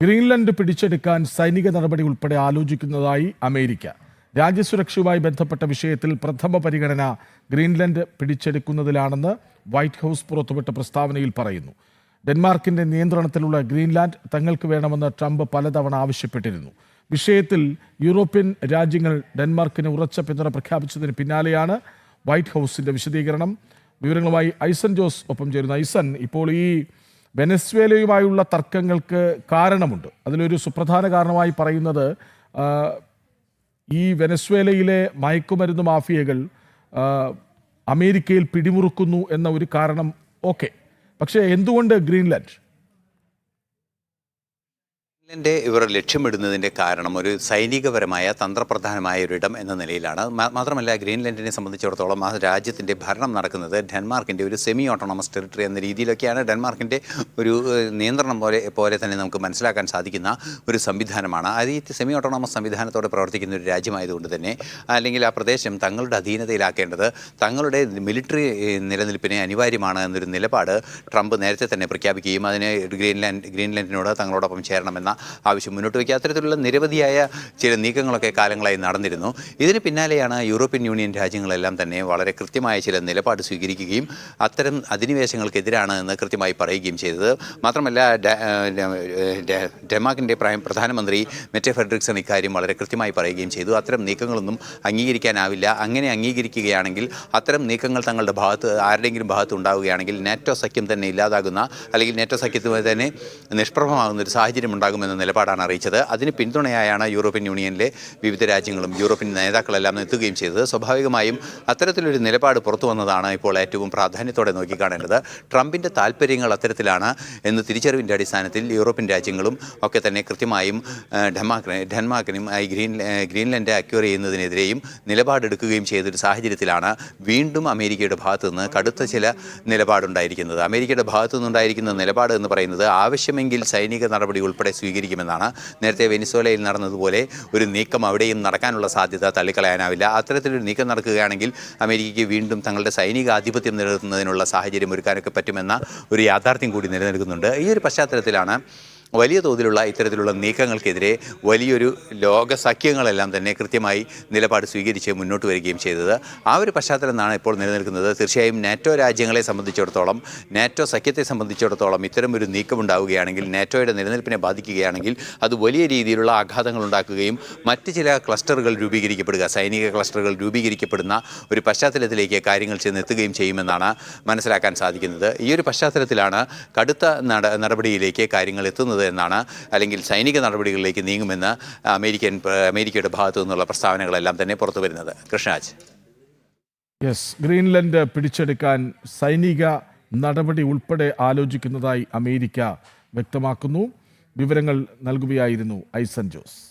Greenland പിടിച്ചെടുക്കാൻ സൈനിക നടപടി ഉൾപ്പെടെ ആലോചിക്കുന്നതായി അമേരിക്ക. രാജ്യസുരക്ഷയുമായി ബന്ധപ്പെട്ട വിഷയത്തിൽ പ്രഥമ പരിഗണന ഗ്രീൻലൻഡ് പിടിച്ചെടുക്കുന്നതിലാണെന്ന് വൈറ്റ് ഹൗസ് പുറത്തുവിട്ട പ്രസ്താവനയിൽ പറയുന്നു. ഡെൻമാർക്കിന്റെ നിയന്ത്രണത്തിലുള്ള ഗ്രീൻലാൻഡ് തങ്ങൾക്ക് വേണമെന്ന് ട്രംപ് പലതവണ ആവശ്യപ്പെട്ടിരുന്നു. വിഷയത്തിൽ യൂറോപ്യൻ രാജ്യങ്ങൾ ഡെൻമാർക്കിന് ഉറച്ച പിന്തുണ പ്രഖ്യാപിച്ചതിന് പിന്നാലെയാണ് വൈറ്റ് ഹൗസിന്റെ വിശദീകരണം. വിവരങ്ങളുമായി ഐസൻ ജോസ് ഒപ്പം ചേരുന്നു. ഐസൻ, ഇപ്പോൾ ഈ വെനസ്വേലയുമായുള്ള തർക്കങ്ങൾക്ക് കാരണമുണ്ട്. അതിലൊരു സുപ്രധാന കാരണമായി പറയുന്നത് ഈ വെനസ്വേലയിലെ മയക്കുമരുന്ന് മാഫിയകൾ അമേരിക്കയിൽ പിടിമുറുക്കുന്നു എന്ന ഒരു കാരണം. ഓക്കെ, പക്ഷേ എന്തുകൊണ്ട് ഗ്രീൻലാൻഡ്? ഇവർ ലക്ഷ്യമിടുന്നതിൻ്റെ കാരണം ഒരു സൈനികപരമായ തന്ത്രപ്രധാനമായ ഒരിടം എന്ന നിലയിലാണ്. മാത്രമല്ല, ഗ്രീൻലാൻഡിനെ സംബന്ധിച്ചിടത്തോളം ആ രാജ്യത്തിൻ്റെ ഭരണം നടക്കുന്നത് ഡെൻമാർക്കിൻ്റെ ഒരു സെമി ഓട്ടോണമസ് ടെറിട്ടറി എന്ന രീതിയിലൊക്കെയാണ്. ഡെൻമാർക്കിൻ്റെ ഒരു നിയന്ത്രണം പോലെ തന്നെ നമുക്ക് മനസ്സിലാക്കാൻ സാധിക്കുന്ന ഒരു സംവിധാനമാണ്. അത് ഈ സെമി ഓട്ടോണമസ് സംവിധാനത്തോടെ പ്രവർത്തിക്കുന്ന ഒരു രാജ്യമായതുകൊണ്ട് തന്നെ, അല്ലെങ്കിൽ ആ പ്രദേശം തങ്ങളുടെ അധീനതയിലാക്കേണ്ടത് തങ്ങളുടെ മിലിറ്ററി നിലനിൽപ്പിന് അനിവാര്യമാണ് എന്നൊരു നിലപാട് ട്രംപ് നേരത്തെ തന്നെ പ്രഖ്യാപിക്കുകയും അതിന് ഗ്രീൻലാൻഡിനോട് തങ്ങളോടൊപ്പം ചേരണമെന്ന ആവശ്യം മുന്നോട്ട് വയ്ക്കുക. അത്തരത്തിലുള്ള നിരവധിയായ ചില നീക്കങ്ങളൊക്കെ കാലങ്ങളായി നടന്നിരുന്നു. ഇതിന് പിന്നാലെയാണ് യൂറോപ്യൻ യൂണിയൻ രാജ്യങ്ങളെല്ലാം തന്നെ വളരെ കൃത്യമായ ചില നിലപാട് സ്വീകരിക്കുകയും അത്തരം അധിനിവേശങ്ങൾക്കെതിരാണ് എന്ന് കൃത്യമായി പറയുകയും ചെയ്തത്. മാത്രമല്ല, ഡെൻമാർക്കിൻ്റെ പ്രധാനമന്ത്രി മെറ്റെ ഫ്രെഡറിക്സൺ ഇക്കാര്യം വളരെ കൃത്യമായി പറയുകയും ചെയ്തു. അത്തരം നീക്കങ്ങളൊന്നും അംഗീകരിക്കാനാവില്ല. അങ്ങനെ അംഗീകരിക്കുകയാണെങ്കിൽ അത്തരം നീക്കങ്ങൾ തങ്ങളുടെ ആരുടെയെങ്കിലും ഭാഗത്ത് ഉണ്ടാവുകയാണെങ്കിൽ നാറ്റോ സഖ്യം തന്നെ ഇല്ലാതാകുന്ന, അല്ലെങ്കിൽ നാറ്റോ സഖ്യത്തിന് തന്നെ നിഷ്പ്രഭമാകുന്ന ഒരു സാഹചര്യം ഉണ്ടാകുമെന്ന നിലപാടാണ് അറിയിച്ചത്. അതിന് പിന്തുണയായാണ് യൂറോപ്യൻ യൂണിയനിലെ വിവിധ രാജ്യങ്ങളും യൂറോപ്യൻ നേതാക്കളെല്ലാം എത്തുകയും ചെയ്തത്. സ്വാഭാവികമായും അത്തരത്തിലൊരു നിലപാട് പുറത്തു വന്നതാണ് ഇപ്പോൾ ഏറ്റവും പ്രാധാന്യത്തോടെ നോക്കിക്കാണേണ്ടത്. ട്രംപിൻ്റെ താല്പര്യങ്ങൾ അത്തരത്തിലാണ് എന്ന് തിരിച്ചറിവിൻ്റെ അടിസ്ഥാനത്തിൽ യൂറോപ്യൻ രാജ്യങ്ങളും ഒക്കെ തന്നെ കൃത്യമായും ഡെൻമാർക്കിനും ഗ്രീൻലാൻഡ് അക്വയർ ചെയ്യുന്നതിനെതിരെയും നിലപാടെടുക്കുകയും ചെയ്തൊരു സാഹചര്യത്തിലാണ് വീണ്ടും അമേരിക്കയുടെ ഭാഗത്തു നിന്ന് കടുത്ത ചില നിലപാടുണ്ടായിരിക്കുന്നത്. അമേരിക്കയുടെ ഭാഗത്തു നിന്നുണ്ടായിരിക്കുന്ന നിലപാട് എന്ന് പറയുന്നത് ആവശ്യമെങ്കിൽ സൈനിക നടപടി ഉൾപ്പെടെ സ്വീകരിക്കുമെന്നാണ്. നേരത്തെ വെനിസ്വേലയിൽ നടന്നതുപോലെ ഒരു നീക്കം അവിടെയും നടക്കാനുള്ള സാധ്യത തള്ളിക്കളയാനാവില്ല. അത്തരത്തിലൊരു നീക്കം നടക്കുകയാണെങ്കിൽ അമേരിക്കയ്ക്ക് വീണ്ടും തങ്ങളുടെ സൈനിക ആധിപത്യം നിലനിർത്തുന്നതിനുള്ള സാഹചര്യം ഒരുക്കാനൊക്കെ പറ്റുമെന്ന ഒരു യാഥാർത്ഥ്യം കൂടി നിലനിൽക്കുന്നുണ്ട്. ഈ ഒരു പശ്ചാത്തലത്തിലാണ് വലിയ തോതിലുള്ള ഇത്തരത്തിലുള്ള നീക്കങ്ങൾക്കെതിരെ വലിയൊരു ലോക സഖ്യങ്ങളെല്ലാം തന്നെ കൃത്യമായി നിലപാട് സ്വീകരിച്ച് മുന്നോട്ട് വരികയും ചെയ്തത്. ആ ഒരു പശ്ചാത്തലമാണ് ഇപ്പോൾ നിലനിൽക്കുന്നത്. തീർച്ചയായും നാറ്റോ രാജ്യങ്ങളെ സംബന്ധിച്ചിടത്തോളം, നാറ്റോ സഖ്യത്തെ സംബന്ധിച്ചിടത്തോളം ഇത്തരമൊരു നീക്കമുണ്ടാവുകയാണെങ്കിൽ, നാറ്റോയുടെ നിലനിൽപ്പിനെ ബാധിക്കുകയാണെങ്കിൽ അത് വലിയ രീതിയിലുള്ള ആഘാതങ്ങൾ ഉണ്ടാക്കുകയും മറ്റ് ചില ക്ലസ്റ്ററുകൾ രൂപീകരിക്കപ്പെടുക, സൈനിക ക്ലസ്റ്ററുകൾ രൂപീകരിക്കപ്പെടുന്ന ഒരു പശ്ചാത്തലത്തിലേക്ക് കാര്യങ്ങൾ ചെന്നെത്തുകയും ചെയ്യുമെന്നാണ് മനസ്സിലാക്കാൻ സാധിക്കുന്നത്. ഈ ഒരു പശ്ചാത്തലത്തിലാണ് കടുത്ത നടപടിയിലേക്ക് കാര്യങ്ങൾ എത്തുന്നത് എന്നാണ്, അല്ലെങ്കിൽ സൈനിക നടപടികളിലേക്ക് നീങ്ങുമെന്ന് അമേരിക്കയുടെ ഭാഗത്തു നിന്നുള്ള പ്രസ്താവനകളെല്ലാം തന്നെ പുറത്തു വരുന്നത്. കൃഷ്ണരാജ്. ഗ്രീൻലൻഡ് പിടിച്ചെടുക്കാൻ സൈനിക നടപടി ഉൾപ്പെടെ ആലോചിക്കുന്നതായി അമേരിക്ക വ്യക്തമാക്കുന്നു. വിവരങ്ങൾ നൽകുകയായിരുന്നു ഐസൻ ജോസ്.